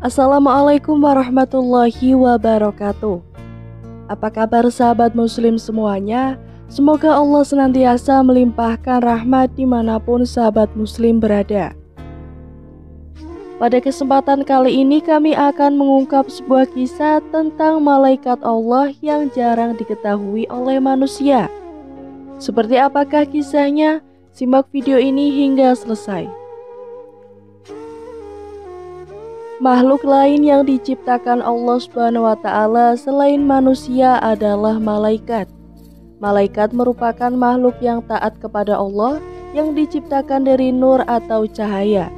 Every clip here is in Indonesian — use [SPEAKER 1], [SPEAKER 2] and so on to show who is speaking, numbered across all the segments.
[SPEAKER 1] Assalamualaikum warahmatullahi wabarakatuh. Apa kabar sahabat muslim semuanya? Semoga Allah senantiasa melimpahkan rahmat dimanapun sahabat muslim berada. Pada kesempatan kali ini kami akan mengungkap sebuah kisah tentang malaikat Allah yang jarang diketahui oleh manusia. Seperti apakah kisahnya? Simak video ini hingga selesai. Makhluk lain yang diciptakan Allah Subhanahu wa Ta'ala selain manusia adalah malaikat. Malaikat merupakan makhluk yang taat kepada Allah yang diciptakan dari nur atau cahaya.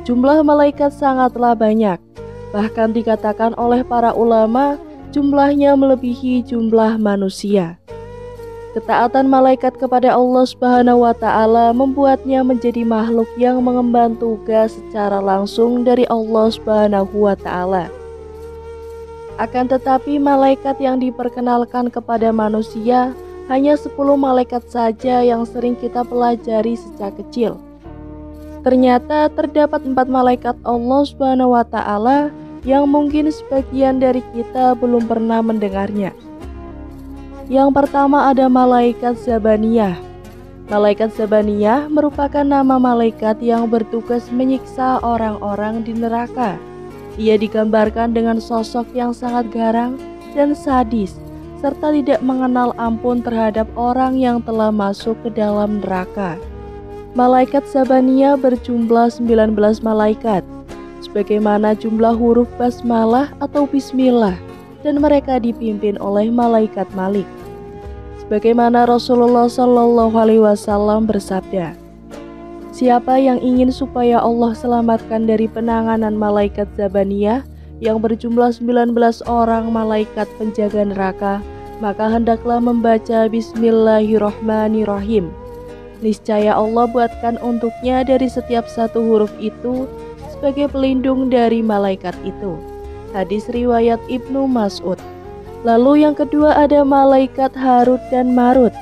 [SPEAKER 1] Jumlah malaikat sangatlah banyak. Bahkan dikatakan oleh para ulama, jumlahnya melebihi jumlah manusia. Ketaatan malaikat kepada Allah Subhanahu wa Ta'ala membuatnya menjadi makhluk yang mengemban tugas secara langsung dari Allah Subhanahu wa Ta'ala. Akan tetapi malaikat yang diperkenalkan kepada manusia hanya 10 malaikat saja yang sering kita pelajari sejak kecil. Ternyata terdapat 4 malaikat Allah Subhanahu wa Ta'ala yang mungkin sebagian dari kita belum pernah mendengarnya. Yang pertama ada malaikat Zabaniyah. Malaikat Zabaniyah merupakan nama malaikat yang bertugas menyiksa orang-orang di neraka. Ia digambarkan dengan sosok yang sangat garang dan sadis, serta tidak mengenal ampun terhadap orang yang telah masuk ke dalam neraka. Malaikat Zabaniyah berjumlah 19 malaikat, sebagaimana jumlah huruf basmalah atau bismillah, dan mereka dipimpin oleh malaikat Malik. Sebagaimana Rasulullah Shallallahu Alaihi Wasallam bersabda, siapa yang ingin supaya Allah selamatkan dari penanganan malaikat Zabaniyah yang berjumlah 19 orang malaikat penjaga neraka, maka hendaklah membaca Bismillahirrohmanirrohim. Niscaya Allah buatkan untuknya dari setiap satu huruf itu sebagai pelindung dari malaikat itu. Hadis riwayat Ibnu Mas'ud. Lalu yang kedua ada malaikat Harut dan Marut.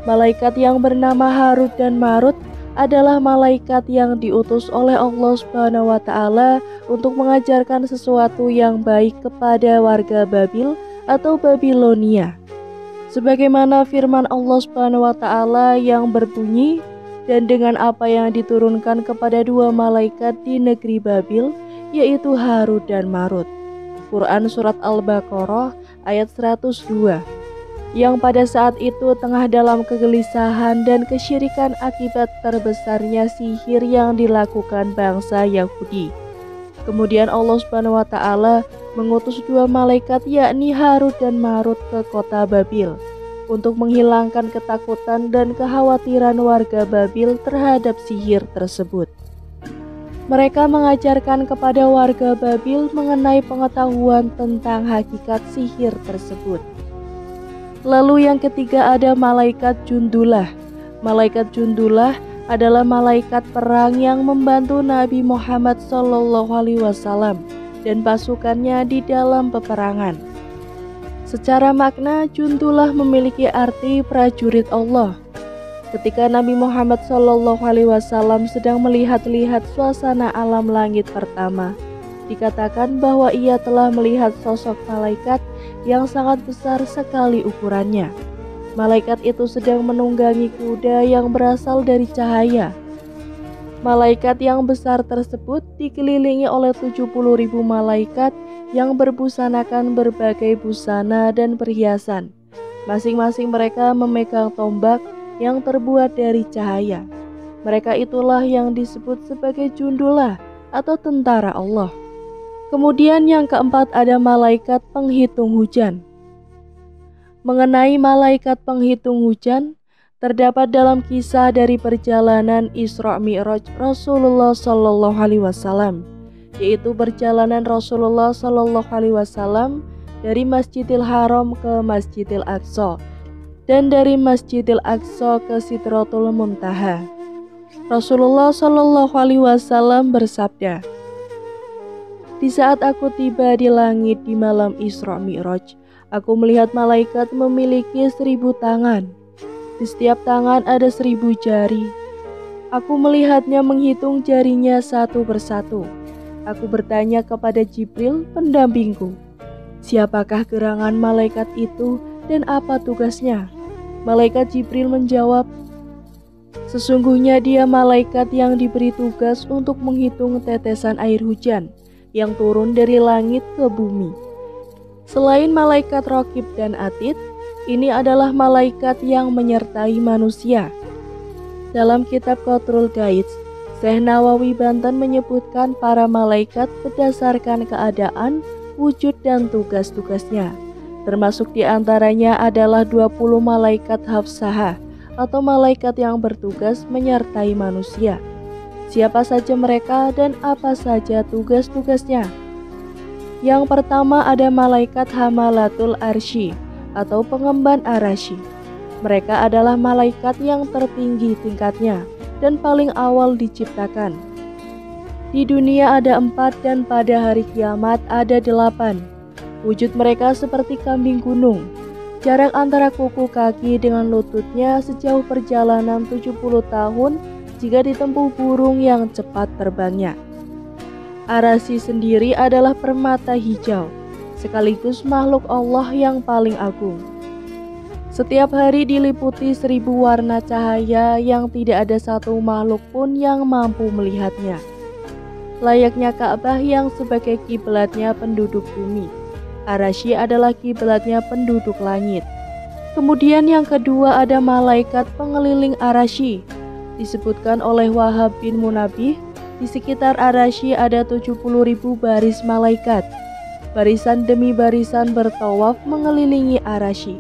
[SPEAKER 1] Malaikat yang bernama Harut dan Marut adalah malaikat yang diutus oleh Allah Subhanahu wa Ta'ala untuk mengajarkan sesuatu yang baik kepada warga Babil atau Babilonia. Sebagaimana firman Allah Subhanahu wa Ta'ala yang berbunyi, dan dengan apa yang diturunkan kepada 2 malaikat di negeri Babil, yaitu Harut dan Marut. Quran Surat Al-Baqarah ayat 102, yang pada saat itu tengah dalam kegelisahan dan kesyirikan akibat terbesarnya sihir yang dilakukan bangsa Yahudi. Kemudian Allah Subhanahu wa Ta'ala mengutus 2 malaikat yakni Harut dan Marut ke kota Babil untuk menghilangkan ketakutan dan kekhawatiran warga Babil terhadap sihir tersebut. Mereka mengajarkan kepada warga Babil mengenai pengetahuan tentang hakikat sihir tersebut. Lalu yang ketiga ada malaikat Jundullah. Malaikat Jundullah adalah malaikat perang yang membantu Nabi Muhammad SAW dan pasukannya di dalam peperangan. Secara makna, Jundullah memiliki arti prajurit Allah. Ketika Nabi Muhammad SAW sedang melihat-lihat suasana alam langit pertama, dikatakan bahwa ia telah melihat sosok malaikat yang sangat besar sekali ukurannya. Malaikat itu sedang menunggangi kuda yang berasal dari cahaya. Malaikat yang besar tersebut dikelilingi oleh 70.000 malaikat yang berbusanakan berbagai busana dan perhiasan. Masing-masing mereka memegang tombak yang terbuat dari cahaya. Mereka itulah yang disebut sebagai Jundullah atau tentara Allah. Kemudian yang keempat ada malaikat penghitung hujan. Mengenai malaikat penghitung hujan, terdapat dalam kisah dari perjalanan Isra Mi'raj Rasulullah Shallallahu Alaihi Wasallam, yaitu perjalanan Rasulullah Shallallahu Alaihi Wasallam dari Masjidil Haram ke Masjidil Aqsa dan dari Masjidil Aqsa ke Sidratul Muntaha. Rasulullah Shallallahu Alaihi Wasallam bersabda, di saat aku tiba di langit di malam Isra Mi'raj, aku melihat malaikat memiliki 1000 tangan. Di setiap tangan ada 1000 jari. Aku melihatnya menghitung jarinya satu persatu. Aku bertanya kepada Jibril, pendampingku, siapakah gerangan malaikat itu dan apa tugasnya? Malaikat Jibril menjawab, sesungguhnya dia malaikat yang diberi tugas untuk menghitung tetesan air hujan yang turun dari langit ke bumi. Selain malaikat Raqib dan Atid, ini adalah malaikat yang menyertai manusia. Dalam kitab Qatrul Gaid, Syekh Nawawi Banten menyebutkan para malaikat berdasarkan keadaan, wujud dan tugas-tugasnya. Termasuk diantaranya adalah 20 malaikat hafsahah atau malaikat yang bertugas menyertai manusia. Siapa saja mereka dan apa saja tugas-tugasnya? Yang pertama ada malaikat Hamalatul Arsy atau pengemban arasy. Mereka adalah malaikat yang tertinggi tingkatnya dan paling awal diciptakan. Di dunia ada 4 dan pada hari kiamat ada 8. Wujud mereka seperti kambing gunung. Jarak antara kuku kaki dengan lututnya sejauh perjalanan 70 tahun jika ditempuh burung yang cepat terbangnya. Arasy sendiri adalah permata hijau, sekaligus makhluk Allah yang paling agung. Setiap hari diliputi 1000 warna cahaya yang tidak ada satu makhluk pun yang mampu melihatnya. Layaknya Ka'bah yang sebagai kiblatnya penduduk bumi, Arasy adalah kiblatnya penduduk langit. Kemudian yang kedua ada malaikat pengeliling Arasy. Disebutkan oleh Wahab bin Munabbih, di sekitar Arasy ada 70.000 baris malaikat. Barisan demi barisan bertawaf mengelilingi Arasy.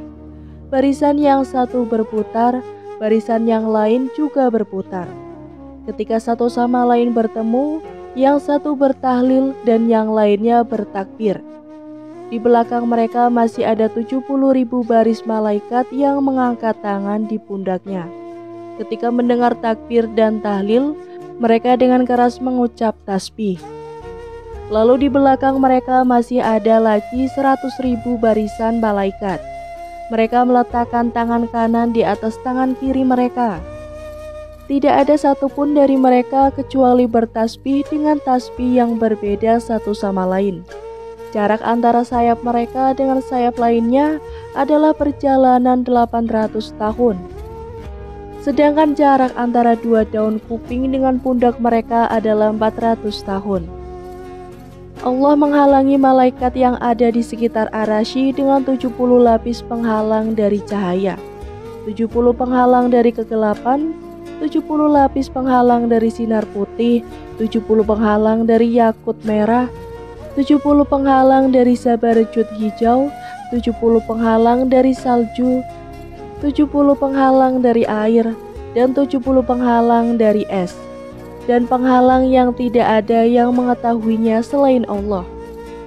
[SPEAKER 1] Barisan yang satu berputar, barisan yang lain juga berputar. Ketika satu sama lain bertemu, yang satu bertahlil dan yang lainnya bertakbir. Di belakang mereka masih ada 70.000 baris malaikat yang mengangkat tangan di pundaknya. Ketika mendengar takbir dan tahlil, mereka dengan keras mengucap tasbih. Lalu di belakang mereka masih ada lagi 100.000 barisan malaikat. Mereka meletakkan tangan kanan di atas tangan kiri mereka. Tidak ada satupun dari mereka kecuali bertasbih dengan tasbih yang berbeda satu sama lain. Jarak antara sayap mereka dengan sayap lainnya adalah perjalanan 800 tahun. Sedangkan jarak antara 2 daun kuping dengan pundak mereka adalah 400 tahun. Allah menghalangi malaikat yang ada di sekitar Arasy dengan 70 lapis penghalang dari cahaya, 70 penghalang dari kegelapan, 70 lapis penghalang dari sinar putih, 70 penghalang dari yakut merah, 70 penghalang dari sabarjud hijau, 70 penghalang dari salju, 70 penghalang dari air, dan 70 penghalang dari es. Dan penghalang yang tidak ada yang mengetahuinya selain Allah.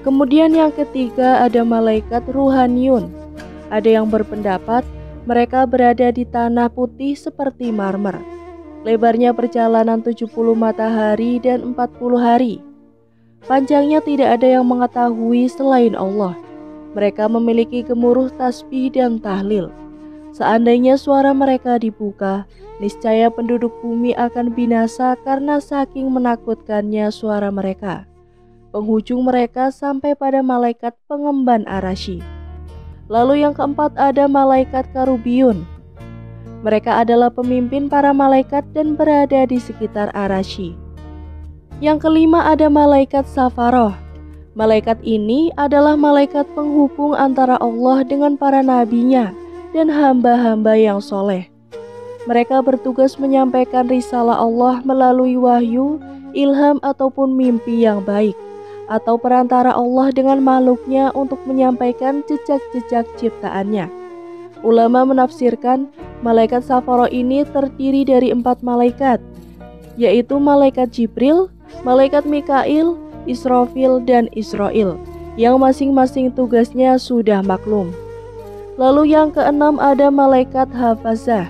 [SPEAKER 1] Kemudian yang ketiga ada malaikat ruhaniyun. Ada yang berpendapat mereka berada di tanah putih seperti marmer. Lebarnya perjalanan 70 matahari dan 40 hari. Panjangnya tidak ada yang mengetahui selain Allah. Mereka memiliki gemuruh tasbih dan tahlil. Seandainya suara mereka dibuka, niscaya penduduk bumi akan binasa karena saking menakutkannya suara mereka. Penghujung mereka sampai pada malaikat pengemban Arasy. Lalu yang keempat ada malaikat karubiyun. Mereka adalah pemimpin para malaikat dan berada di sekitar Arasy. Yang kelima ada malaikat safaroh. Malaikat ini adalah malaikat penghubung antara Allah dengan para nabinya dan hamba-hamba yang soleh. Mereka bertugas menyampaikan risalah Allah melalui wahyu, ilham ataupun mimpi yang baik, atau perantara Allah dengan makhluknya untuk menyampaikan jejak-jejak ciptaannya. Ulama menafsirkan malaikat safaroh ini terdiri dari 4 malaikat, yaitu malaikat Jibril, malaikat Mikail, Israfil, dan Israil, yang masing-masing tugasnya sudah maklum. Lalu yang keenam ada malaikat hafazah.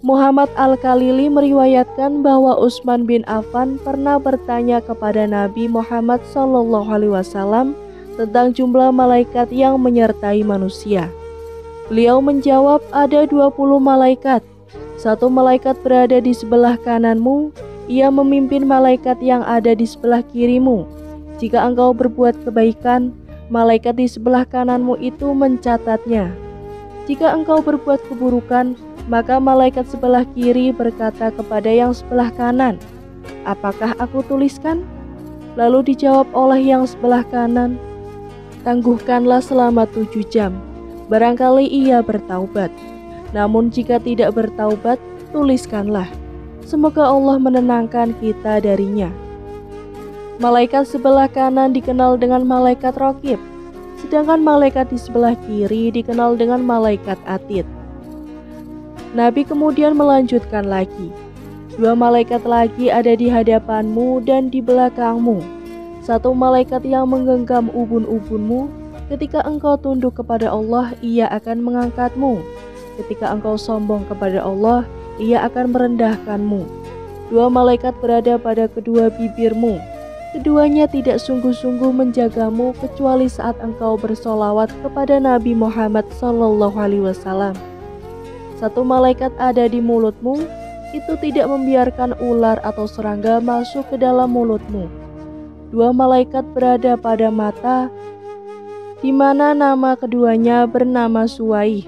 [SPEAKER 1] Muhammad Al-Khalili meriwayatkan bahwa Utsman bin Affan pernah bertanya kepada Nabi Muhammad SAW tentang jumlah malaikat yang menyertai manusia. Beliau menjawab ada 20 malaikat. 1 malaikat berada di sebelah kananmu, Ia memimpin malaikat yang ada di sebelah kirimu. Jika engkau berbuat kebaikan, malaikat di sebelah kananmu itu mencatatnya. Jika engkau berbuat keburukan, maka malaikat sebelah kiri berkata kepada yang sebelah kanan, "Apakah aku tuliskan?" Lalu dijawab oleh yang sebelah kanan, "Tangguhkanlah selama 7 jam. Barangkali ia bertaubat. Namun jika tidak bertaubat, tuliskanlah. Semoga Allah menenangkan kita darinya." Malaikat sebelah kanan dikenal dengan malaikat Raqib, sedangkan malaikat di sebelah kiri dikenal dengan malaikat Atid. Nabi kemudian melanjutkan lagi, 2 malaikat lagi ada di hadapanmu dan di belakangmu. Satu malaikat yang menggenggam ubun-ubunmu. Ketika engkau tunduk kepada Allah, ia akan mengangkatmu. Ketika engkau sombong kepada Allah, ia akan merendahkanmu. 2 malaikat berada pada kedua bibirmu. Keduanya tidak sungguh-sungguh menjagamu kecuali saat engkau bersolawat kepada Nabi Muhammad SAW. 1 malaikat ada di mulutmu, itu tidak membiarkan ular atau serangga masuk ke dalam mulutmu. 2 malaikat berada pada mata, di mana nama keduanya bernama Suwaih,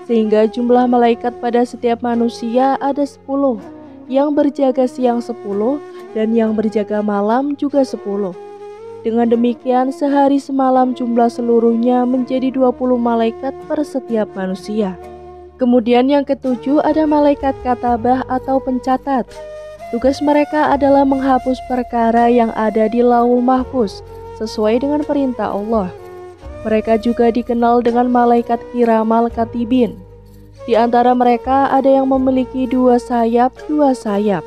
[SPEAKER 1] sehingga jumlah malaikat pada setiap manusia ada 10, yang berjaga siang 10, dan yang berjaga malam juga 10. Dengan demikian sehari semalam jumlah seluruhnya menjadi 20 malaikat per setiap manusia. Kemudian yang ketujuh ada malaikat katabah atau pencatat. Tugas mereka adalah menghapus perkara yang ada di Lauhul Mahfuz sesuai dengan perintah Allah. Mereka juga dikenal dengan malaikat kiramal katibin. Di antara mereka ada yang memiliki 2 sayap, 2 sayap.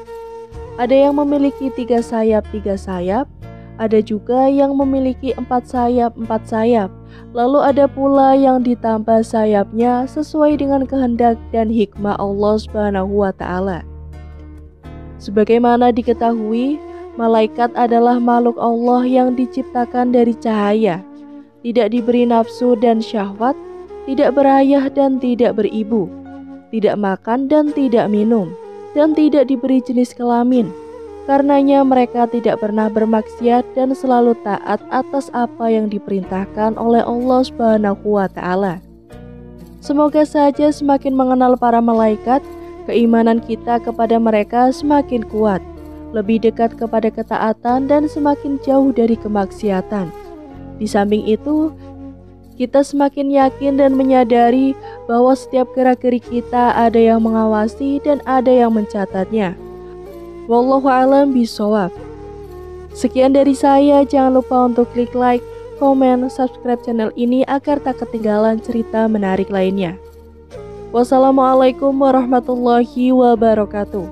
[SPEAKER 1] Ada yang memiliki 3 sayap, 3 sayap. Ada juga yang memiliki 4 sayap, 4 sayap. Lalu ada pula yang ditambah sayapnya sesuai dengan kehendak dan hikmah Allah SWT. Sebagaimana diketahui, malaikat adalah makhluk Allah yang diciptakan dari cahaya, tidak diberi nafsu dan syahwat, tidak berayah dan tidak beribu, tidak makan dan tidak minum, dan tidak diberi jenis kelamin. Karenanya mereka tidak pernah bermaksiat dan selalu taat atas apa yang diperintahkan oleh Allah SWT. Semoga saja semakin mengenal para malaikat, keimanan kita kepada mereka semakin kuat, lebih dekat kepada ketaatan dan semakin jauh dari kemaksiatan. Di samping itu, kita semakin yakin dan menyadari bahwa setiap gerak-gerik kita ada yang mengawasi dan ada yang mencatatnya. Wallahu a'lam bishawab. Sekian dari saya, jangan lupa untuk klik like, komen, subscribe channel ini agar tak ketinggalan cerita menarik lainnya. Wassalamualaikum warahmatullahi wabarakatuh.